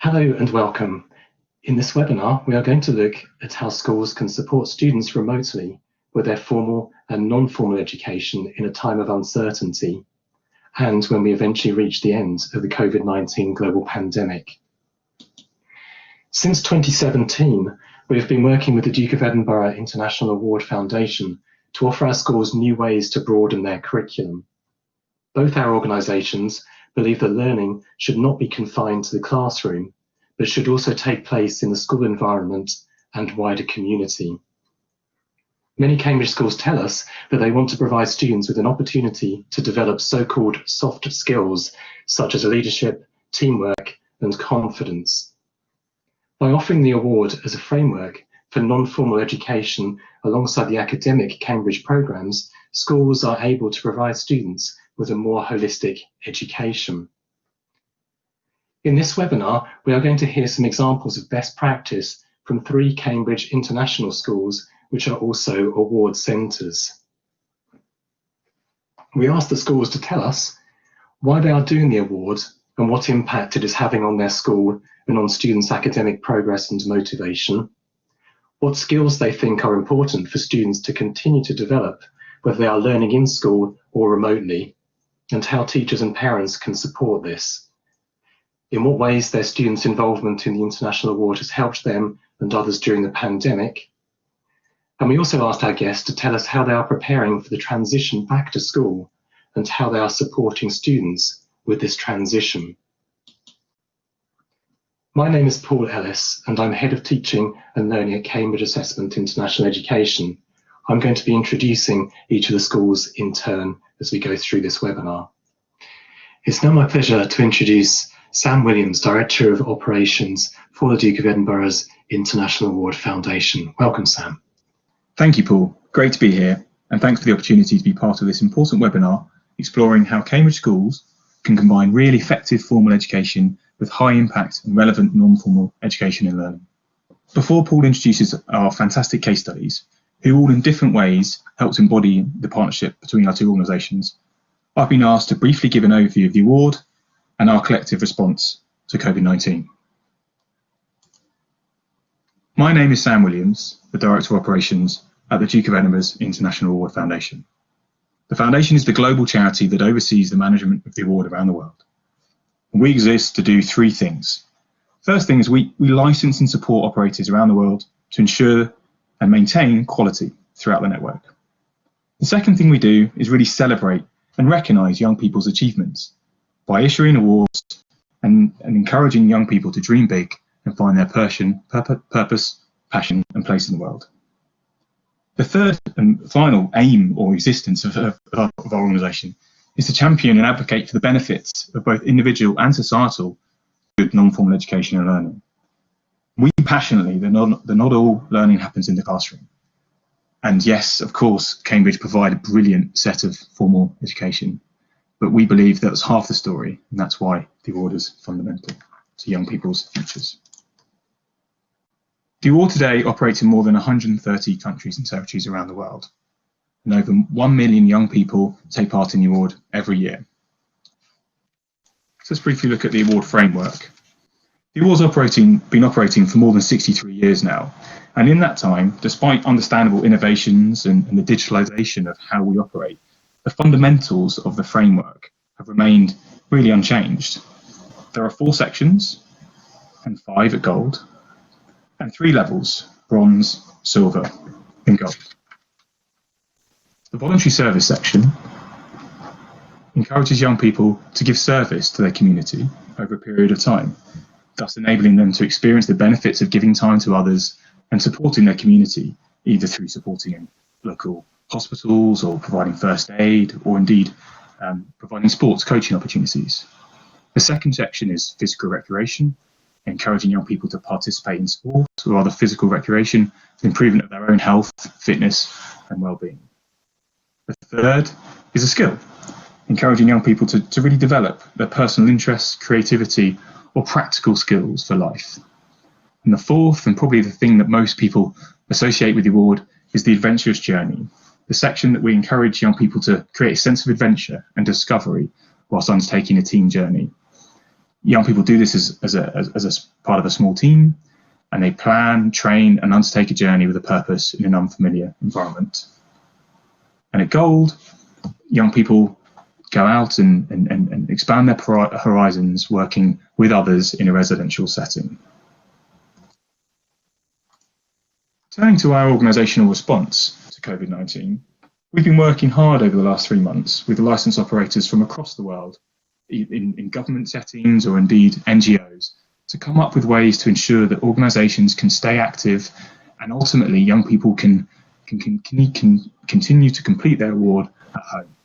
Hello and welcome. In this webinar, we are going to look at how schools can support students remotely with their formal and non-formal education in a time of uncertainty, and when we eventually reach the end of the COVID-19 global pandemic. Since 2017, we have been working with the Duke of Edinburgh International Award Foundation to offer our schools new ways to broaden their curriculum. Both our organisations believe that learning should not be confined to the classroom, but should also take place in the school environment and wider community. Many Cambridge schools tell us that they want to provide students with an opportunity to develop so-called soft skills, such as leadership, teamwork, and confidence. By offering the award as a framework for non-formal education alongside the academic Cambridge programmes, schools are able to provide students with a more holistic education. In this webinar, we are going to hear some examples of best practice from 3 Cambridge international schools, which are also award centres. We asked the schools to tell us why they are doing the award and what impact it is having on their school and on students' academic progress and motivation, what skills they think are important for students to continue to develop, whether they are learning in school or remotely, and how teachers and parents can support this. In what ways their students' involvement in the International Award has helped them and others during the pandemic. And we also asked our guests to tell us how they are preparing for the transition back to school and how they are supporting students with this transition. My name is Paul Ellis, and I'm Head of Teaching and Learning at Cambridge Assessment International Education. I'm going to be introducing each of the schools in turn as we go through this webinar. It's now my pleasure to introduce Sam Williams, Director of Operations for the Duke of Edinburgh's International Award Foundation. Welcome, Sam. Thank you, Paul. Great to be here, and thanks for the opportunity to be part of this important webinar exploring how Cambridge schools can combine really effective formal education with high impact and relevant non-formal education and learning. Before Paul introduces our fantastic case studies, who all in different ways helps embody the partnership between our 2 organisations, I've been asked to briefly give an overview of the award and our collective response to COVID-19. My name is Sam Williams, the Director of Operations at the Duke of Edinburgh's International Award Foundation. The Foundation is the global charity that oversees the management of the award around the world. And we exist to do 3 things. First thing is we license and support operators around the world to ensure and maintain quality throughout the network. The second thing we do is really celebrate and recognise young people's achievements by issuing awards and encouraging young people to dream big and find their purpose, passion and place in the world. The third and final aim or existence of our organisation is to champion and advocate for the benefits of both individual and societal good non-formal education and learning. We passionately that not all learning happens in the classroom. And yes, of course, Cambridge provide a brilliant set of formal education, but we believe that's half the story, and that's why the award is fundamental to young people's futures. The award today operates in more than 130 countries and territories around the world, and over 1 million young people take part in the award every year. So let's briefly look at the award framework. The award's been operating for more than 63 years now, and in that time, despite understandable innovations and the digitalisation of how we operate, the fundamentals of the framework have remained really unchanged. There are 4 sections, and 5 at gold, and 3 levels, bronze, silver, and gold. The voluntary service section encourages young people to give service to their community over a period of time, thus enabling them to experience the benefits of giving time to others and supporting their community, either through supporting in local hospitals or providing first aid, or indeed providing sports coaching opportunities. The second section is physical recreation, encouraging young people to participate in sport or other physical recreation for the improvement of their own health, fitness and well-being. The third is a skill, encouraging young people to really develop their personal interests, creativity or practical skills for life. And the fourth, and probably the thing that most people associate with the award, is the adventurous journey, the section that we encourage young people to create a sense of adventure and discovery whilst undertaking a team journey. Young people do this as a part of a small team, and they plan, train, and undertake a journey with a purpose in an unfamiliar environment. And at Gold, young people go out and expand their horizons, working with others in a residential setting. Turning to our organisational response to COVID-19, we've been working hard over the last 3 months with licensed operators from across the world, in government settings or indeed NGOs, to come up with ways to ensure that organisations can stay active and ultimately young people can continue to complete their award at home.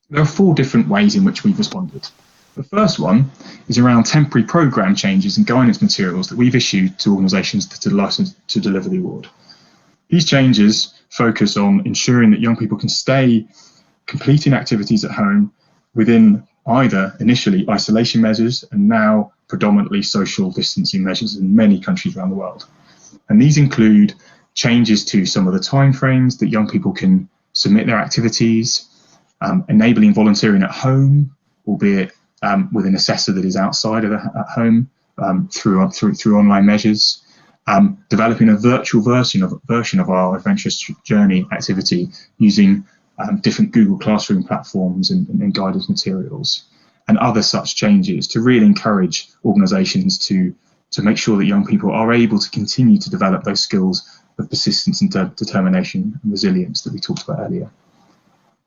There are 4 different ways in which we've responded. The first one is around temporary programme changes and guidance materials that we've issued to organisations to license to deliver the award. These changes focus on ensuring that young people can stay completing activities at home within either initially isolation measures and now predominantly social distancing measures in many countries around the world. And these include changes to some of the timeframes that young people can submit their activities, enabling volunteering at home, albeit with an assessor that is outside of at home through online measures, developing a virtual version of our Adventurous Journey activity using different Google Classroom platforms and guidance materials, and other such changes to really encourage organisations to make sure that young people are able to continue to develop those skills of persistence and determination and resilience that we talked about earlier.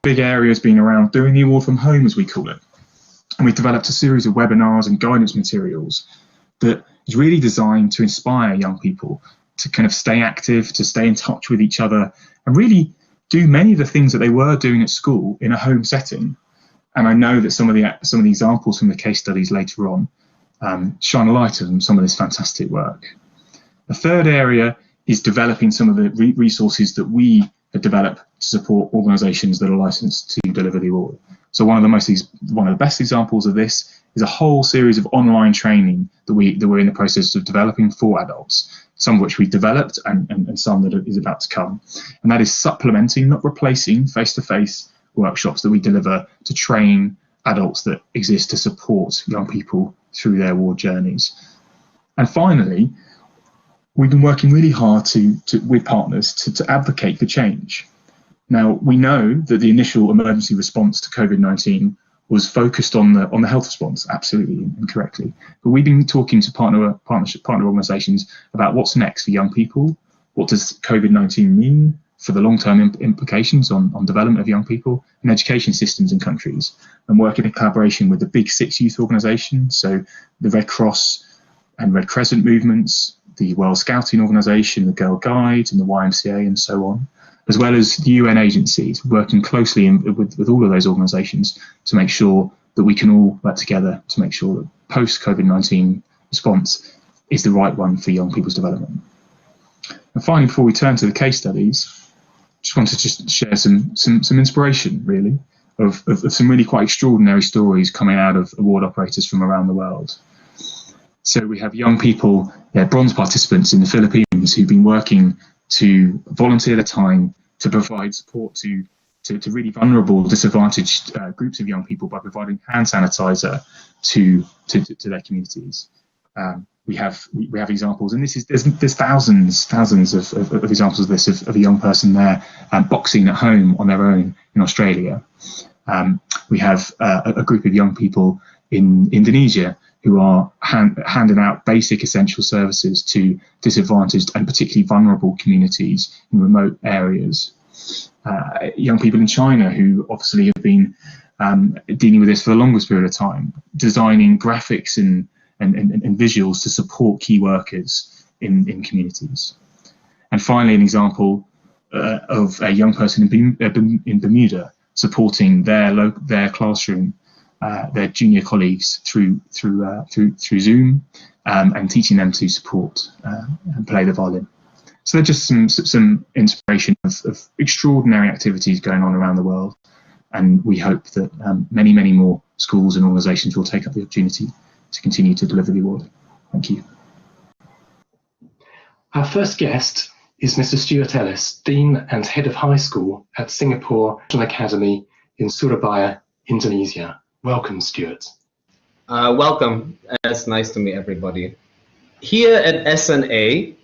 Big area has been around doing the award from home, as we call it. And we've developed a series of webinars and guidance materials that is really designed to inspire young people to kind of stay active, to stay in touch with each other, and really do many of the things that they were doing at school in a home setting. And I know that some of the examples from the case studies later on shine a light on some of this fantastic work. The third area is developing some of the resources that we have developed to support organisations that are licensed to deliver the award. So one of the best examples of this is a whole series of online training that we're in the process of developing for adults, some of which we've developed and some that is about to come. And that is supplementing, not replacing, face-to-face workshops that we deliver to train adults that exist to support young people through their award journeys. And finally, we've been working really hard with partners to advocate for change. Now, we know that the initial emergency response to COVID-19 was focused on the health response, absolutely and correctly. But we've been talking to partner organisations about what's next for young people. What does COVID-19 mean for the long-term implications on development of young people and education systems in countries, and working in collaboration with the big 6 youth organisations, so the Red Cross and Red Crescent movements, the World Scouting Organisation, the Girl Guides and the YMCA and so on, as well as the UN agencies, working closely with all of those organisations to make sure that we can all work together to make sure that post-COVID-19 response is the right one for young people's development. And finally, before we turn to the case studies, just wanted to share some inspiration, really, of some really quite extraordinary stories coming out of award operators from around the world. So we have young people, bronze participants in the Philippines who've been working to volunteer their time to provide support to really vulnerable, disadvantaged groups of young people by providing hand sanitizer to their communities. We have examples, and there's thousands of examples of this, of a young person there boxing at home on their own in Australia. We have a group of young people in Indonesia who are handing out basic essential services to disadvantaged and particularly vulnerable communities in remote areas. Young people in China who obviously have been dealing with this for the longest period of time, designing graphics and visuals to support key workers in communities. And finally, an example of a young person in Bermuda supporting their classroom, their junior colleagues through Zoom, and teaching them to support and play the violin. So they're just some inspiration of extraordinary activities going on around the world, and we hope that many more schools and organisations will take up the opportunity to continue to deliver the award. Thank you. Our first guest is Mr. Stuart Ellis, Dean and Head of High School at Singapore National Academy in Surabaya, Indonesia. Welcome, Stuart. Welcome. It's nice to meet everybody. Here at SNA,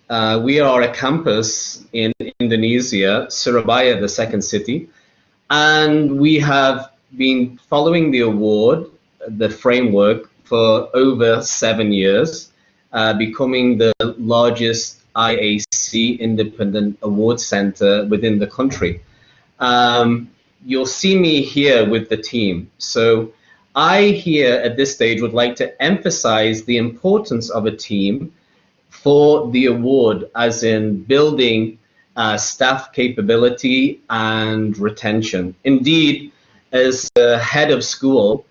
we are a campus in Indonesia, Surabaya, the second city, and we have been following the award, the framework, for over 7 years, becoming the largest IAC independent award center within the country. You'll see me here with the team. So I here at this stage would like to emphasize the importance of a team for the award, as in building staff capability and retention. Indeed, as the head of school,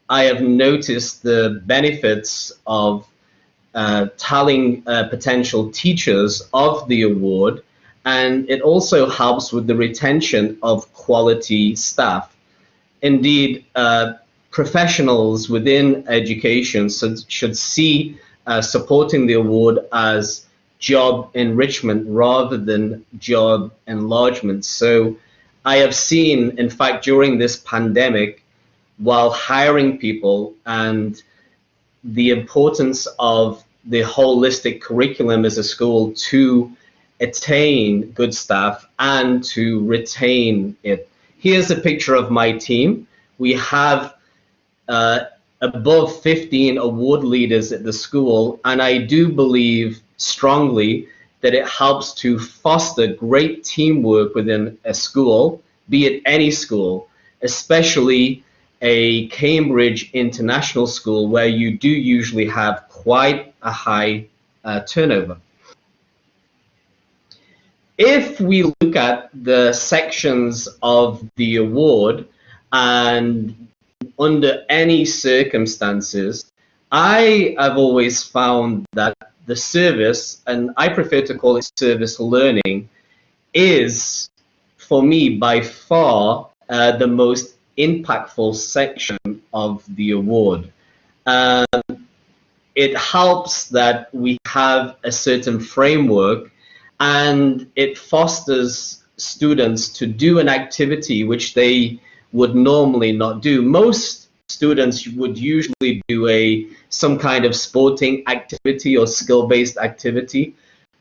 I have noticed the benefits of telling potential teachers of the award, and it also helps with the retention of quality staff. Indeed, professionals within education should see supporting the award as job enrichment rather than job enlargement. So I have seen, in fact, during this pandemic, while hiring people, and the importance of the holistic curriculum as a school to attain good staff and to retain it. Here's a picture of my team. We have above 15 award leaders at the school, and I do believe strongly that it helps to foster great teamwork within a school, be it any school, especially a Cambridge international school where you do usually have quite a high turnover. If we look at the sections of the award, and under any circumstances, I have always found that the service, and I prefer to call it service learning, is for me by far the most impactful section of the award. It helps that we have a certain framework, and it fosters students to do an activity which they would normally not do. Most students would usually do some kind of sporting activity or skill-based activity,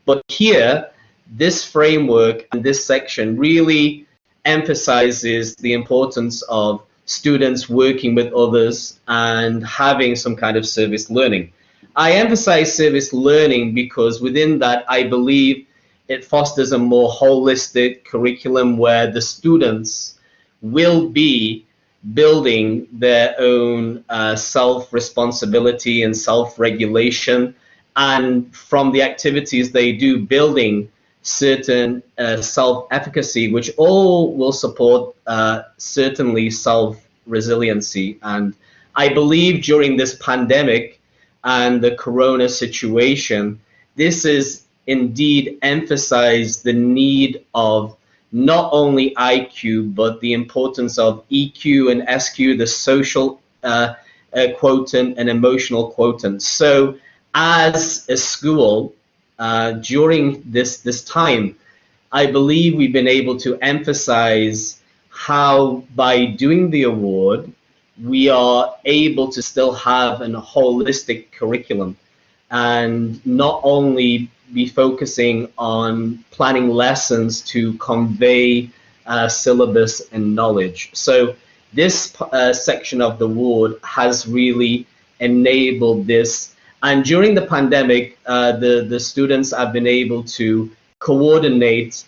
but here this framework and this section really emphasizes the importance of students working with others and having some kind of service learning. I emphasize service learning because within that I believe it fosters a more holistic curriculum where the students will be building their own self-responsibility and self-regulation, and from the activities they do, building certain self-efficacy, which all will support certainly self-resiliency. And I believe during this pandemic and the corona situation, this is indeed emphasized the need of not only IQ, but the importance of EQ and SQ, the social quotient and emotional quotient. So as a school, during this time, I believe we've been able to emphasize how by doing the award, we are able to still have a holistic curriculum and not only be focusing on planning lessons to convey syllabus and knowledge. So this section of the award has really enabled this. And during the pandemic, the students have been able to coordinate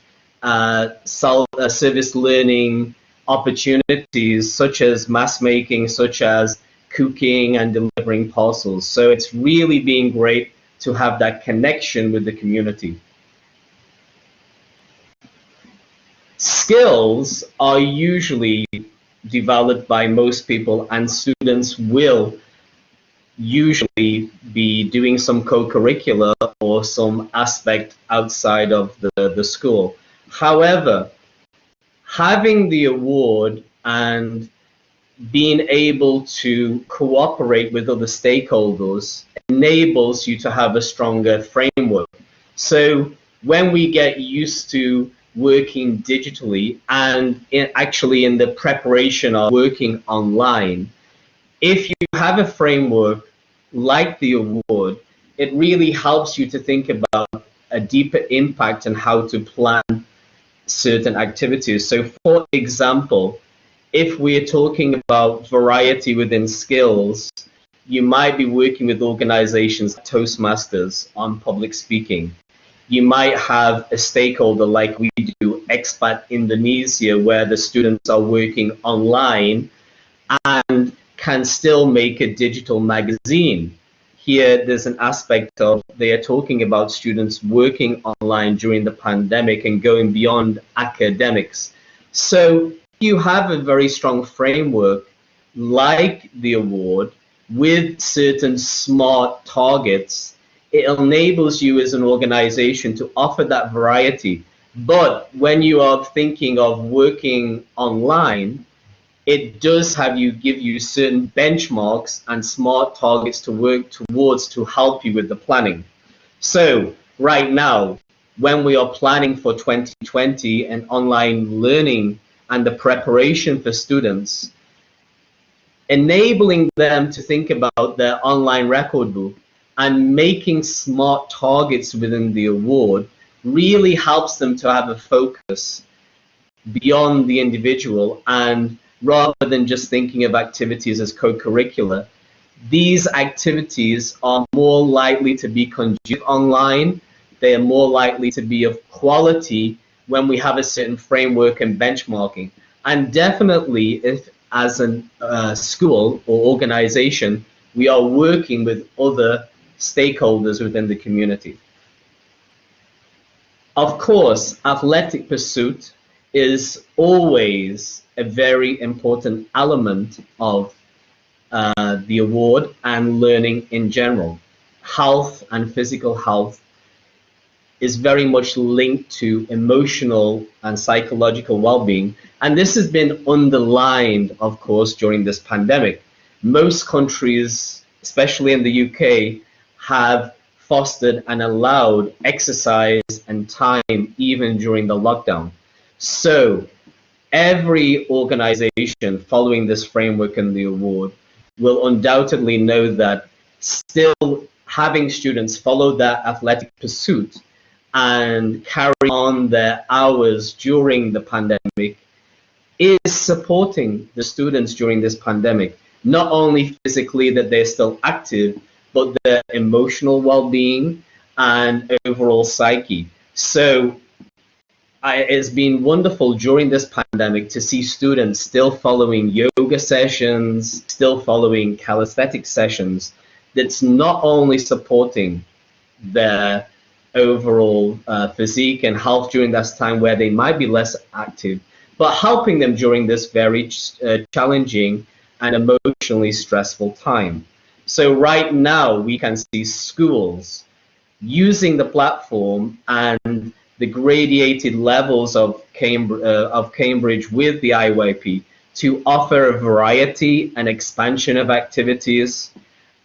service learning opportunities such as mass making, such as cooking and delivering parcels. So it's really been great to have that connection with the community. Skills are usually developed by most people, and students will usually be doing some co-curricular or some aspect outside of the school. However, having the award and being able to cooperate with other stakeholders enables you to have a stronger framework. So when we get used to working digitally and actually in the preparation of working online, if you have a framework like the award, it really helps you to think about a deeper impact on how to plan certain activities. So for example, if we're talking about variety within skills, you might be working with organizations like Toastmasters on public speaking. You might have a stakeholder like we do, Expat Indonesia, where the students are working online and can still make a digital magazine. Here, there's an aspect of they are talking about students working online during the pandemic and going beyond academics. So you have a very strong framework like the award with certain smart targets. It enables you as an organization to offer that variety. But when you are thinking of working online, it does give you certain benchmarks and smart targets to work towards to help you with the planning. So right now, when we are planning for 2020 and online learning and the preparation for students, enabling them to think about their online record book and making smart targets within the award really helps them to have a focus beyond the individual, and rather than just thinking of activities as co-curricular, these activities are more likely to be conducted online. They are more likely to be of quality when we have a certain framework and benchmarking. And definitely, if as a school or organization, we are working with other stakeholders within the community. Of course, athletic pursuit is always a very important element of the award and learning in general. Health and physical health is very much linked to emotional and psychological well-being, and this has been underlined, of course, during this pandemic. Most countries, especially in the UK, have fostered and allowed exercise and time even during the lockdown. So every organization following this framework and the award will undoubtedly know that still having students follow that athletic pursuit and carry on their hours during the pandemic is supporting the students during this pandemic, not only physically that they're still active, but their emotional well-being and overall psyche. So it's been wonderful during this pandemic to see students still following yoga sessions, still following calisthenics sessions that's not only supporting their overall physique and health during this time where they might be less active, but helping them during this very challenging and emotionally stressful time. So right now we can see schools using the platform and the gradated levels of Cambridge with the IYP to offer a variety and expansion of activities,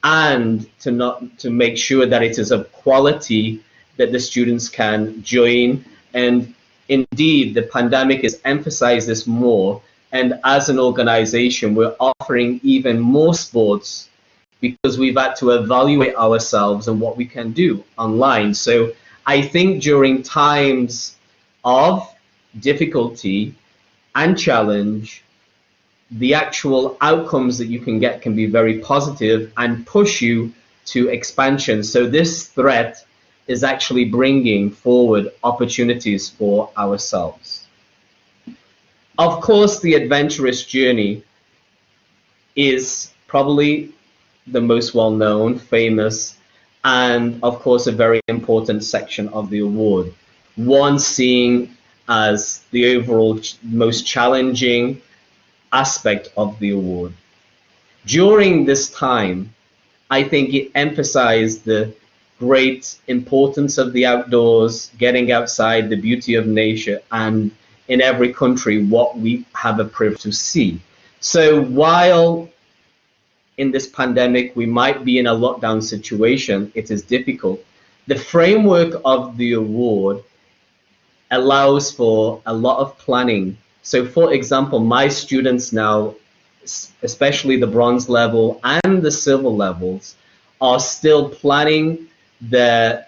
and to make sure that it is of quality that the students can join. And indeed, the pandemic has emphasized this more, and as an organization, we're offering even more sports because we've had to evaluate ourselves and what we can do online. So I think during times of difficulty and challenge, the actual outcomes that you can get can be very positive and push you to expansion. So this threat is actually bringing forward opportunities for ourselves. Of course, the adventurous journey is probably the most well-known, famous, and of course a very important section of the award. One seen as the overall most challenging aspect of the award. During this time, I think it emphasized the great importance of the outdoors, getting outside, the beauty of nature, and in every country what we have a privilege to see. So while in this pandemic we might be in a lockdown situation, it is difficult. The framework of the award allows for a lot of planning. So for example, my students now especially the bronze level and the silver levels, are still planning their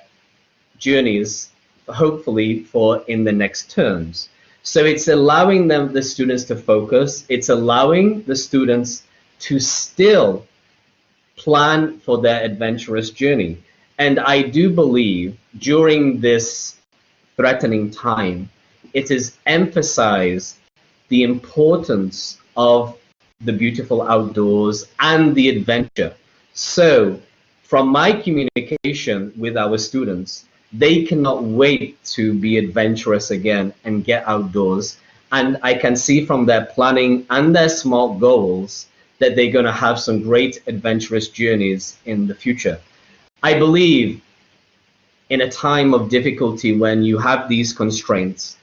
journeys, hopefully for in the next terms. So it's allowing the students to focus. It's allowing the students to still plan for their adventurous journey. And I do believe during this threatening time, it has emphasized the importance of the beautiful outdoors and the adventure. So from my communication with our students, they cannot wait to be adventurous again and get outdoors. And I can see from their planning and their smart goals that they're going to have some great adventurous journeys in the future. I believe in a time of difficulty when you have these constraints,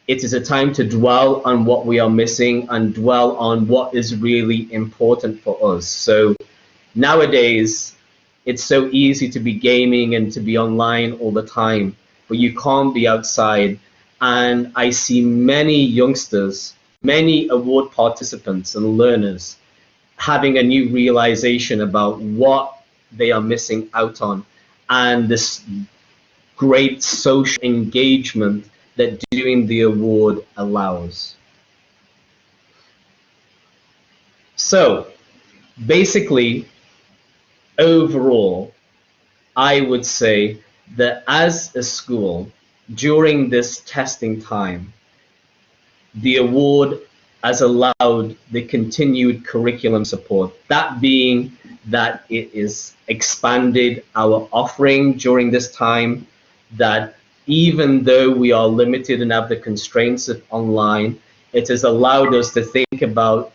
it is a time to dwell on what we are missing and dwell on what is really important for us. So nowadays, it's so easy to be gaming and to be online all the time, but you can't be outside. And I see many youngsters, many award participants and learners having a new realization about what they are missing out on and this great social engagement that doing the award allows. So basically, overall, I would say that as a school, during this testing time, the award has allowed the continued curriculum support. That being that it is expanded our offering during this time, that even though we are limited and have the constraints of online, it has allowed us to think about,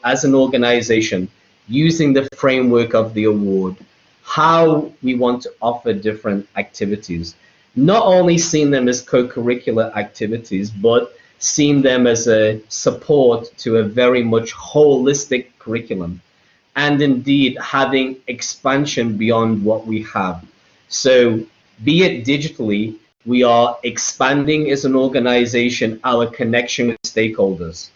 as an organization, using the framework of the award, how we want to offer different activities. Not only seeing them as co-curricular activities, but seeing them as a support to a very much holistic curriculum, and indeed having expansion beyond what we have. So be it digitally, we are expanding as an organization our connection with stakeholders.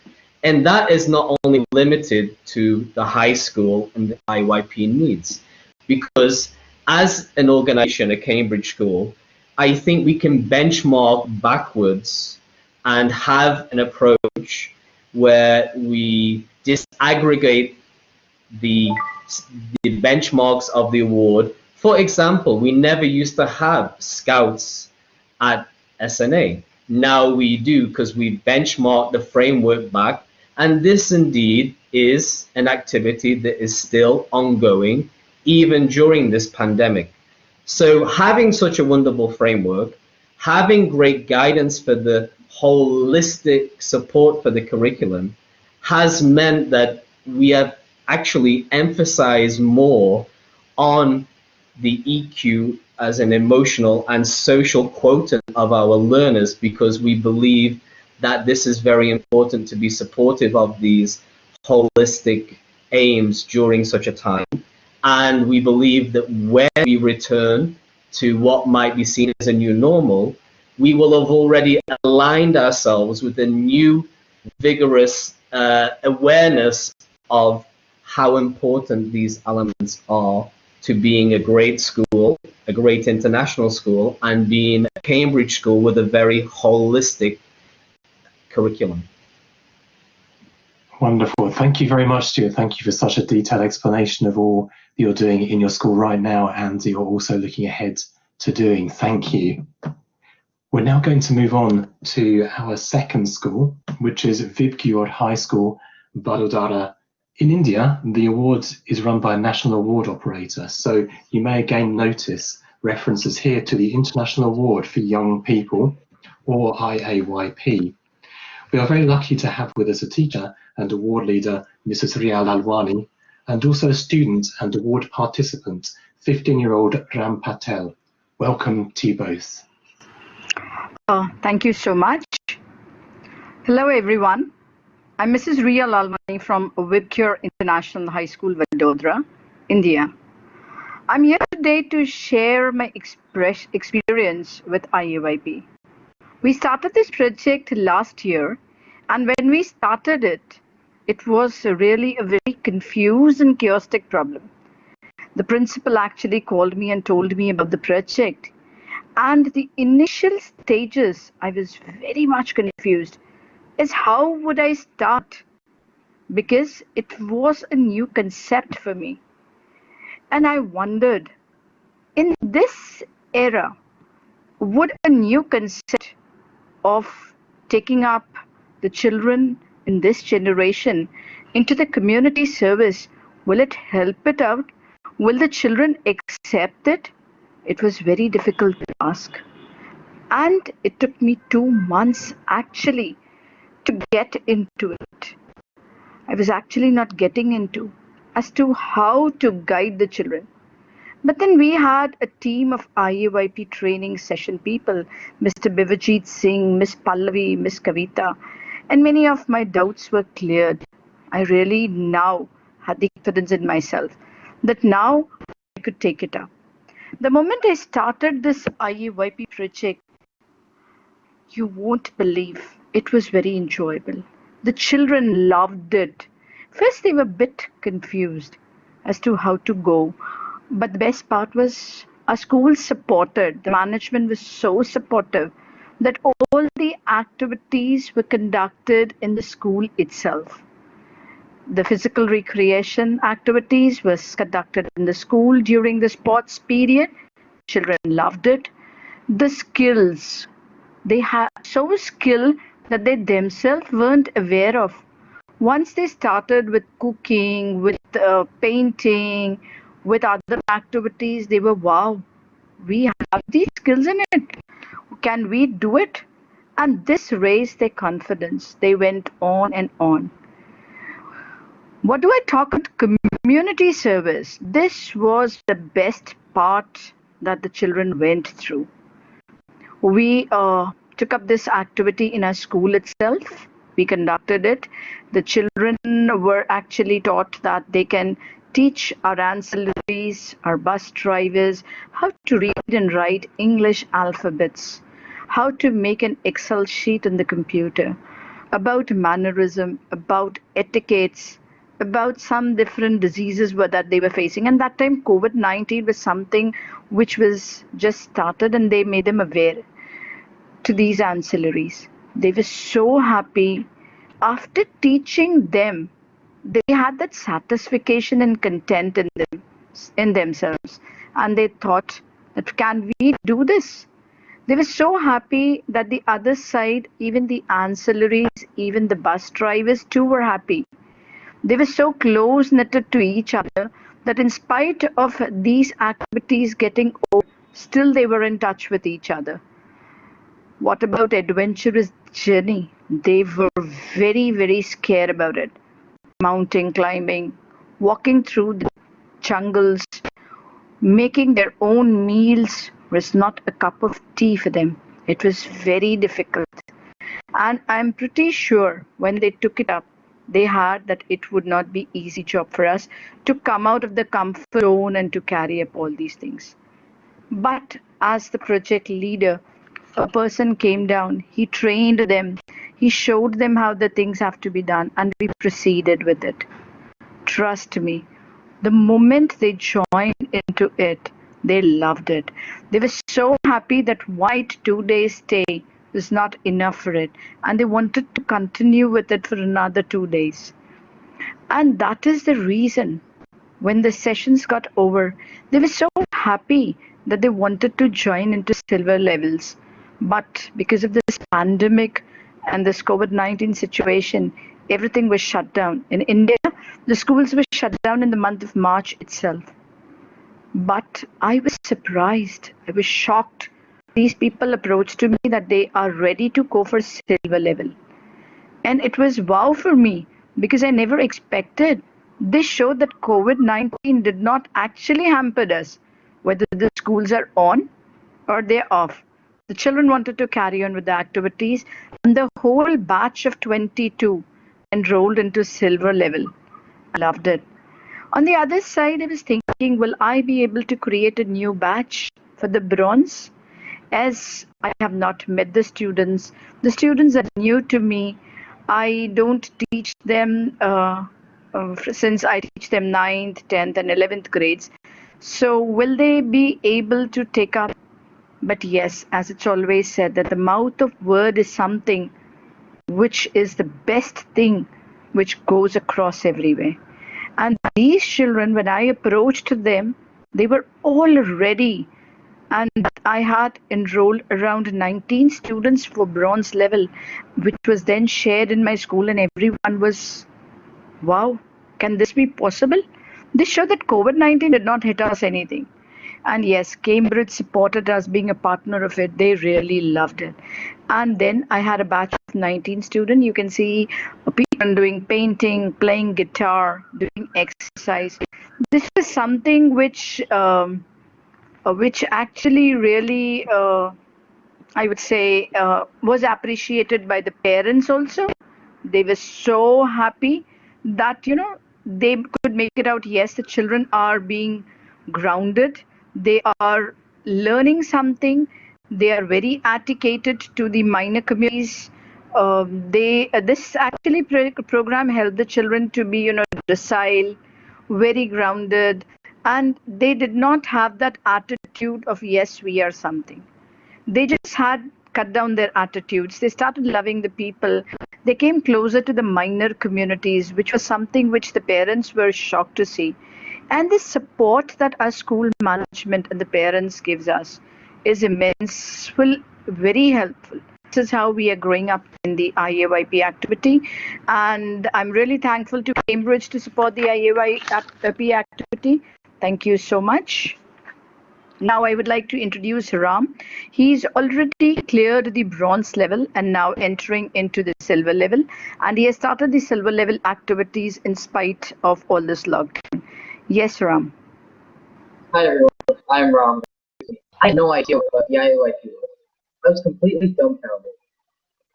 And that is not only limited to the high school and the IYP needs, because as an organization, a Cambridge school, I think we can benchmark backwards and have an approach where we disaggregate the benchmarks of the award. For example, we never used to have scouts at SNA. Now we do, because we benchmark the framework back, and this indeed is an activity that is still ongoing even during this pandemic. So having such a wonderful framework, having great guidance for the holistic support for the curriculum has meant that we have actually emphasized more on the EQ as an emotional and social quotient of our learners, because we believe that this is very important to be supportive of these holistic aims during such a time. And we believe that when we return to what might be seen as a new normal, we will have already aligned ourselves with a new vigorous awareness of how important these elements are to being a great school, a great international school, and being a Cambridge school with a very holistic curriculum. Wonderful. Thank you very much, Stuart. Thank you for such a detailed explanation of all that you're doing in your school right now and you're also looking ahead to doing. Thank you. We're now going to move on to our second school, which is Vibgyor High School, Vadodara. In India, the award is run by a national award operator, so you may again notice references here to the International Award for Young People, or IAYP. We are very lucky to have with us a teacher and award leader, Mrs. Riya Lalwani, and also a student and award participant, 15-year-old Ram Patel. Welcome to you both. Thank you so much. Hello, everyone. I'm Mrs. Riya Lalwani from Vibgyor International High School, Vadodara, India. I'm here today to share my experience with IAYP. We started this project last year, and when we started it, It was really a very confused and chaotic problem. The principal actually called me and told me about the project. And the initial stages, I was very much confused as how would I start? Because it was a new concept for me. And I wondered, in this era, would a new concept of taking up the children in this generation into the community service, will it help it out? Will the children accept it? It was very difficult to ask. And it took me 2 months actually to get into it. I was actually not getting into as to how to guide the children. But then we had a team of IAYP training session people, Mr. Bivajit Singh, Miss Pallavi, Miss Kavita, and many of my doubts were cleared. I really now had the confidence in myself that now I could take it up. The moment I started this IAYP project, you won't believe it was very enjoyable. The children loved it. First, they were a bit confused as to how to go, but the best part was our school supported. The management was so supportive that all the activities were conducted in the school itself. The physical recreation activities was conducted in the school during the sports period. Children loved it. The skills, they had so skilled that they themselves weren't aware of. Once they started with cooking, with painting, with other activities, they were, wow, we have these skills in it. Can we do it? And this raised their confidence. They went on and on. What do I talk about community service? This was the best part that the children went through. We took up this activity in our school itself. We conducted it. The children were actually taught that they can teach our ancillaries, our bus drivers, how to read and write English alphabets, how to make an Excel sheet in the computer, about mannerism, about etiquettes, about some different diseases that they were facing. And that time COVID-19 was something which was just started, and they made them aware to these ancillaries. They were so happy. After teaching them, they had that satisfaction and content in themselves. And they thought that can we do this? They were so happy that the other side, even the ancillaries, even the bus drivers too were happy. They were so close knitted to each other that in spite of these activities getting over, still they were in touch with each other. What about adventurous journey? They were very, very scared about it. Mountain climbing, walking through the jungles, making their own meals was not a cup of tea for them. It was very difficult. And I'm pretty sure when they took it up, they had that it would not be easy job for us to come out of the comfort zone and to carry up all these things. But as the project leader, a person came down, he trained them, he showed them how the things have to be done, and we proceeded with it. Trust me, the moment they joined into it, they loved it. They were so happy that white 2 day stay was not enough for it, and they wanted to continue with it for another 2 days. And that is the reason when the sessions got over, they were so happy that they wanted to join into silver levels. But because of this pandemic and this COVID-19 situation, everything was shut down. In India, the schools were shut down in the month of March itself. But I was surprised. I was shocked. These people approached to me that they are ready to go for silver level. And it was wow for me because I never expected. This showed that COVID-19 did not actually hamper us, whether the schools are on or they're off. The children wanted to carry on with the activities, and the whole batch of 22 enrolled into silver level. I loved it. On the other side, I was thinking, will I be able to create a new batch for the bronze? As I have not met the students are new to me. I don't teach them since I teach them 9th, 10th, and 11th grades. So will they be able to take up? But yes, as it's always said, that the mouth of word is something which is the best thing which goes across everywhere. And these children, when I approached them, they were all ready. And I had enrolled around 19 students for bronze level, which was then shared in my school, and everyone was, wow, can this be possible? This showed that COVID-19 did not hit us anything. And yes, Cambridge supported us being a partner of it. They really loved it. And then I had a batch of 19 students. You can see people doing painting, playing guitar, doing exercise. This is something which actually really, I would say, was appreciated by the parents also. They were so happy that, they could make it out. Yes, the children are being grounded. They are learning something. They are very educated to the minor communities. This actually program helped the children to be, docile, very grounded, and they did not have that attitude of yes, we are something. They just had cut down their attitudes. They started loving the people. They came closer to the minor communities, which was something which the parents were shocked to see. And the support that our school management and the parents gives us is immense, very helpful. This is how we are growing up in the IAYP activity. And I'm really thankful to Cambridge to support the IAYP activity. Thank you so much. Now I would like to introduce Ram. He's already cleared the bronze level and now entering into the silver level. And he has started the silver level activities in spite of all this lockdown. Yes, Ram. Hi everyone, I'm Ram. I had no idea what the IOIP was. I was completely dumbfounded.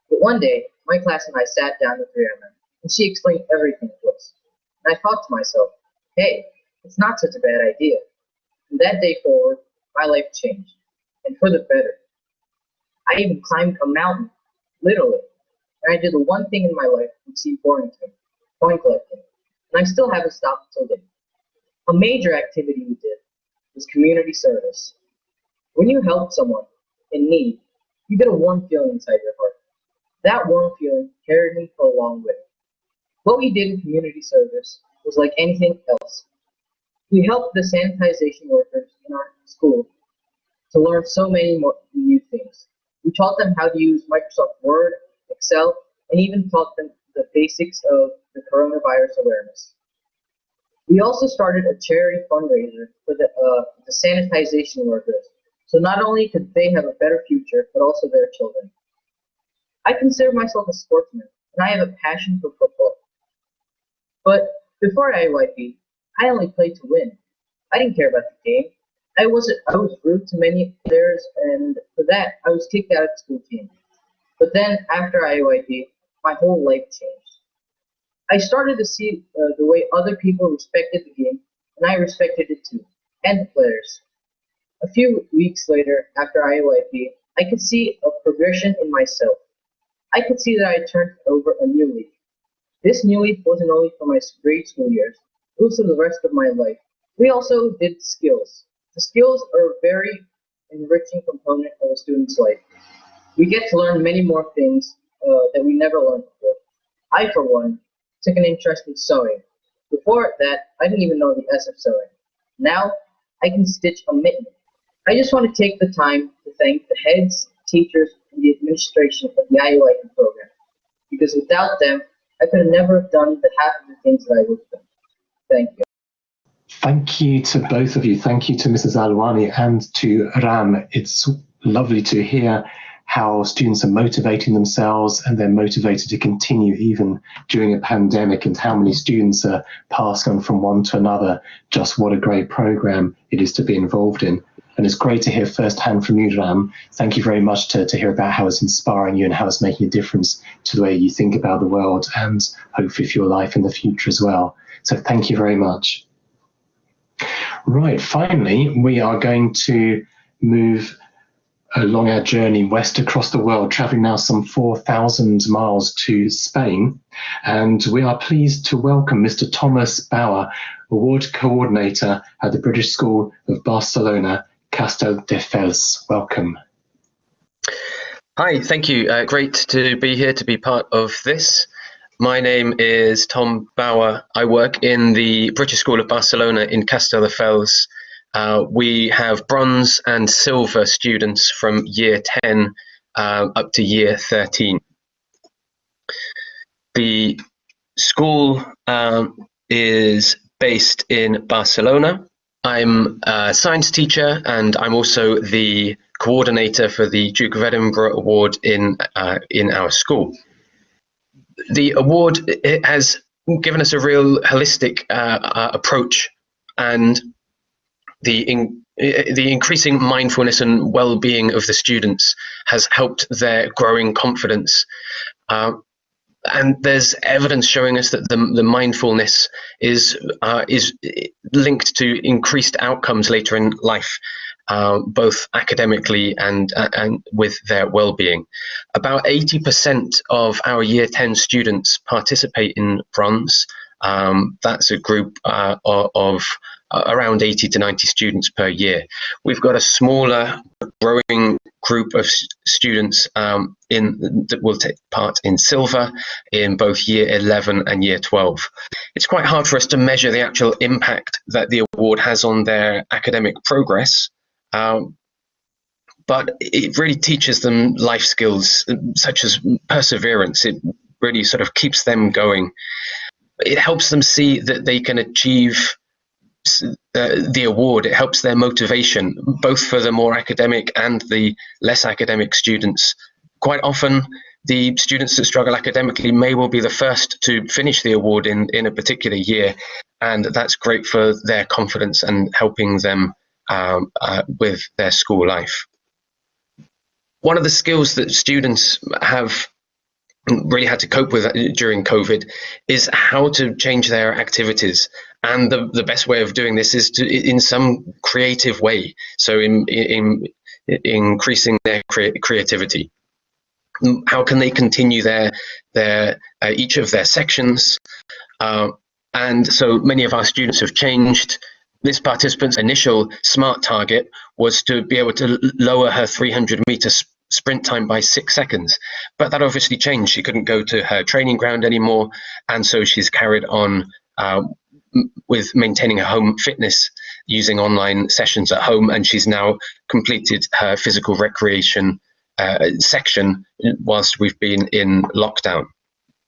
But one day, my class and I sat down with Rihanna, and she explained everything to us. And I thought to myself, hey, it's not such a bad idea. From that day forward, my life changed, and for the better. I even climbed a mountain, literally, and I did the one thing in my life which seemed boring to me, coin collecting, and I still haven't stopped until then. A major activity we did was community service. When you help someone in need, you get a warm feeling inside your heart. That warm feeling carried me for a long way. What we did in community service was like anything else. We helped the sanitization workers in our school to learn so many more new things. We taught them how to use Microsoft Word, Excel, and even taught them the basics of the coronavirus awareness. We also started a charity fundraiser for the sanitization workers, so not only could they have a better future, but also their children. I consider myself a sportsman, and I have a passion for football. But before IYP, I only played to win. I didn't care about the game. I was rude to many players, and for that, I was kicked out of the school team. But then, after IYP, my whole life changed. I started to see the way other people respected the game, and I respected it too, and the players. A few weeks later, after IYP, I could see a progression in myself. I could see that I turned over a new leaf. This new leaf wasn't only for my grade school years, it was for the rest of my life. We also did skills. The skills are a very enriching component of a student's life. We get to learn many more things that we never learned before. I, for one, took an interest in sewing. Before that, I didn't even know the S of sewing. Now, I can stitch a mitten. I just want to take the time to thank the heads, teachers, and the administration of the IUIP program, because without them, I could have never done the half of the things that I would have done. Thank you. Thank you to both of you. Thank you to Mrs. Alwani and to Ram. It's lovely to hear how students are motivating themselves and they're motivated to continue even during a pandemic, and how many students are passing on from one to another. Just what a great program it is to be involved in. And it's great to hear firsthand from you, Ram. Thank you very much to hear about how it's inspiring you and how it's making a difference to the way you think about the world and hopefully for your life in the future as well. So thank you very much. Right, finally, we are going to move along our journey west across the world, traveling now some 4,000 miles to Spain. And we are pleased to welcome Mr. Thomas Bauer, Award Coordinator at the British School of Barcelona, Castelldefels. Welcome. Hi, thank you. Great to be here to be part of this. My name is Tom Bauer. I work in the British School of Barcelona in Castelldefels. We have bronze and silver students from year 10 up to year 13. The school is based in Barcelona. I'm a science teacher and I'm also the coordinator for the Duke of Edinburgh Award in our school. The award has given us a real holistic approach, and the increasing mindfulness and well-being of the students has helped their growing confidence. And there's evidence showing us that the mindfulness is linked to increased outcomes later in life, both academically and with their well-being. About 80% of our year 10 students participate in bronze. That's a group of around 80 to 90 students per year. We've got a smaller growing group of students that will take part in silver in both year 11 and year 12. It's quite hard for us to measure the actual impact that the award has on their academic progress, but it really teaches them life skills such as perseverance. It really sort of keeps them going. It helps them see that they can achieve the award. It helps their motivation, both for the more academic and the less academic students. Quite often, the students that struggle academically may well be the first to finish the award in a particular year, and that's great for their confidence and helping them with their school life. One of the skills that students have really had to cope with during COVID is how to change their activities. And the best way of doing this is in some creative way. So in increasing their creativity. How can they continue their each of their sections? And so many of our students have changed. This participant's initial SMART target was to be able to lower her 300-meter sprint time by 6 seconds, but that obviously changed. She couldn't go to her training ground anymore, and so she's carried on with maintaining her home fitness using online sessions at home, and she's now completed her physical recreation section whilst we've been in lockdown.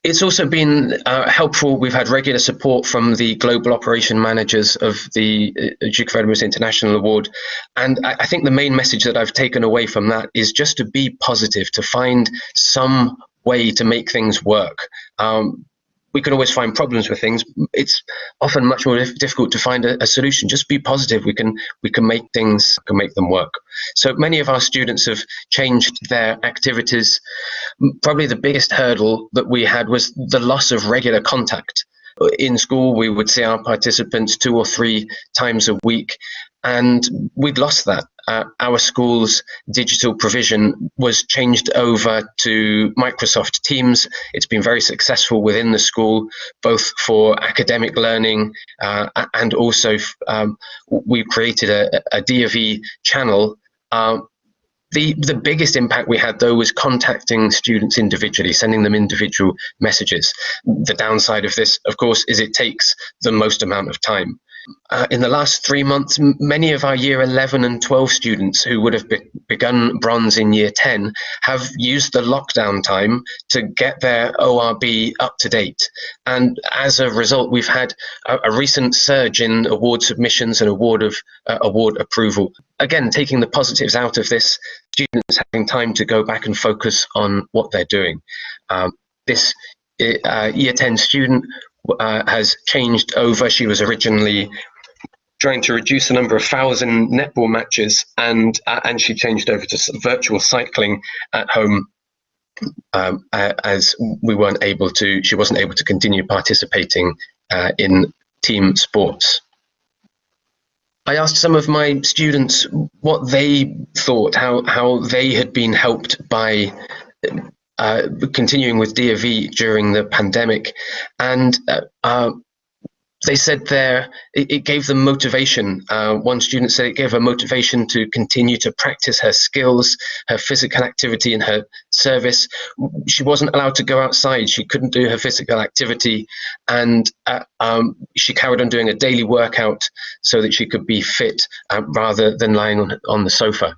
It's also been helpful. We've had regular support from the global operation managers of the Duke of Edinburgh's International Award. And I think the main message that I've taken away from that is just to be positive, to find some way to make things work. We can always find problems with things. It's often much more difficult to find a solution. Just be positive. We can make things, can make them work. So many of our students have changed their activities. Probably the biggest hurdle that we had was the loss of regular contact. In school, we would see our participants 2 or 3 times a week, and we'd lost that. Our school's digital provision was changed over to Microsoft Teams. It's been very successful within the school, both for academic learning and also we've created a D&V channel. The biggest impact we had, though, was contacting students individually, sending them individual messages. The downside of this, of course, is it takes the most amount of time. In the last 3 months, many of our year 11 and 12 students who would have begun bronze in year 10 have used the lockdown time to get their ORB up to date. And as a result, we've had a recent surge in award submissions and award approval. Again, taking the positives out of this, students having time to go back and focus on what they're doing. This year 10 student has changed over. She was originally trying to reduce the number of fouls in netball matches, and she changed over to virtual cycling at home as she wasn't able to continue participating in team sports. I asked some of my students what they thought, how they had been helped by continuing with DofE during the pandemic, and they said it gave them motivation. One student said it gave her motivation to continue to practice her skills, her physical activity in her service. She wasn't allowed to go outside. She couldn't do her physical activity, and she carried on doing a daily workout so that she could be fit rather than lying on the sofa.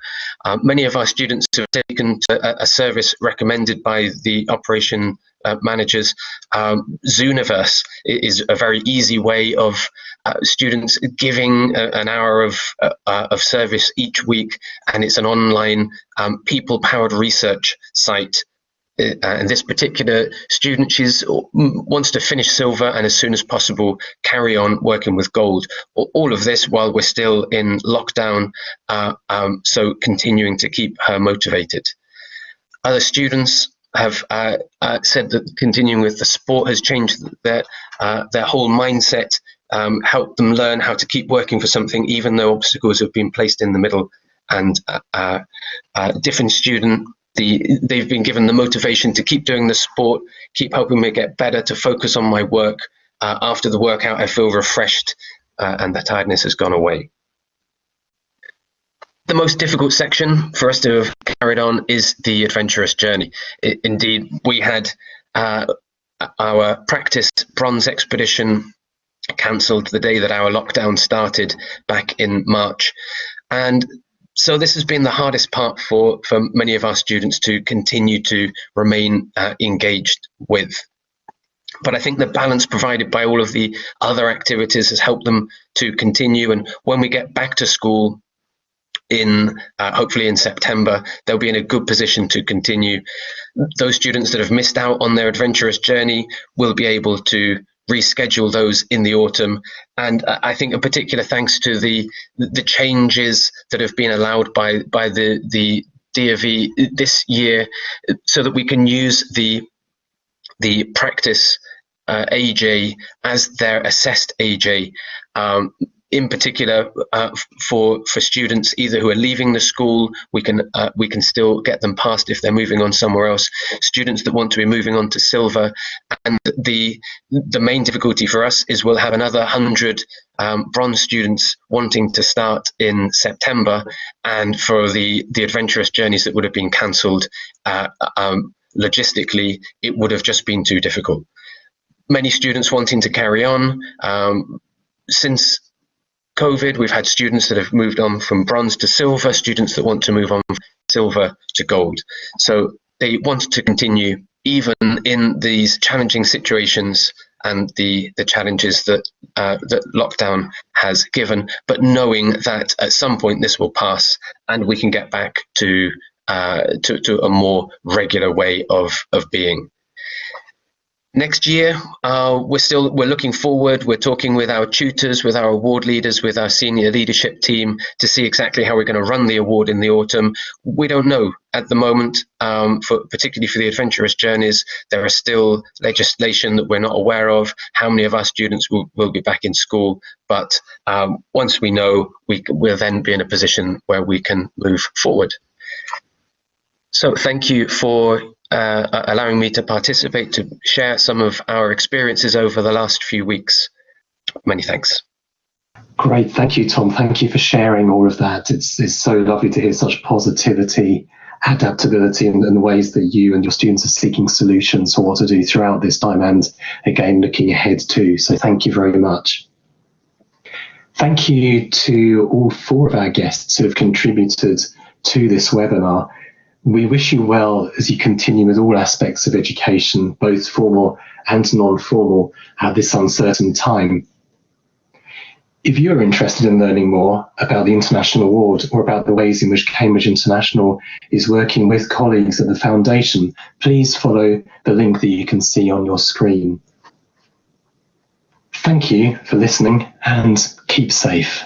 Many of our students have taken to a service recommended by the operation managers. Zooniverse is a very easy way of students giving an hour of service each week, and it's an online people-powered research site. And this particular student, wants to finish silver and as soon as possible carry on working with gold. All of this while we're still in lockdown, so continuing to keep her motivated. Other students have said that continuing with the sport has changed their whole mindset, helped them learn how to keep working for something even though obstacles have been placed in the middle. And different student, they've been given the motivation to keep doing the sport, keep helping me get better, to focus on my work. After the workout, I feel refreshed and the tiredness has gone away. The most difficult section for us to have carried on is the adventurous journey. Indeed, we had our practiced bronze expedition cancelled the day that our lockdown started back in March. And so this has been the hardest part for many of our students to continue to remain engaged with. But I think the balance provided by all of the other activities has helped them to continue. And when we get back to school, hopefully in September, they'll be in a good position to continue. Those students that have missed out on their adventurous journey will be able to reschedule those in the autumn. And I think a particular thanks to the changes that have been allowed by the DofE this year, so that we can use the practice AJ as their assessed AJ. In particular, for students either who are leaving the school, we can still get them passed if they're moving on somewhere else. Students that want to be moving on to silver, and the main difficulty for us is we'll have another 100 bronze students wanting to start in September, and for the adventurous journeys that would have been cancelled, logistically, it would have just been too difficult. Many students wanting to carry on. Since COVID, we've had students that have moved on from bronze to silver, students that want to move on from silver to gold. So they want to continue even in these challenging situations and the challenges that lockdown has given, but knowing that at some point this will pass and we can get back to a more regular way of being. Next year, we're looking forward. We're talking with our tutors, with our award leaders, with our senior leadership team to see exactly how we're going to run the award in the autumn. We don't know at the moment, particularly for the adventurous journeys. There is still legislation that we're not aware of, how many of our students will be back in school. But once we know, we'll then be in a position where we can move forward. So thank you for allowing me to participate, to share some of our experiences over the last few weeks. Many thanks. Great, thank you, Tom. Thank you for sharing all of that. It's so lovely to hear such positivity, adaptability, and the ways that you and your students are seeking solutions for what to do throughout this time, and again, looking ahead too. So thank you very much. Thank you to all 4 of our guests who have contributed to this webinar. We wish you well as you continue with all aspects of education, both formal and non-formal, at this uncertain time. If you're interested in learning more about the International Award or about the ways in which Cambridge International is working with colleagues at the Foundation, please follow the link that you can see on your screen. Thank you for listening and keep safe.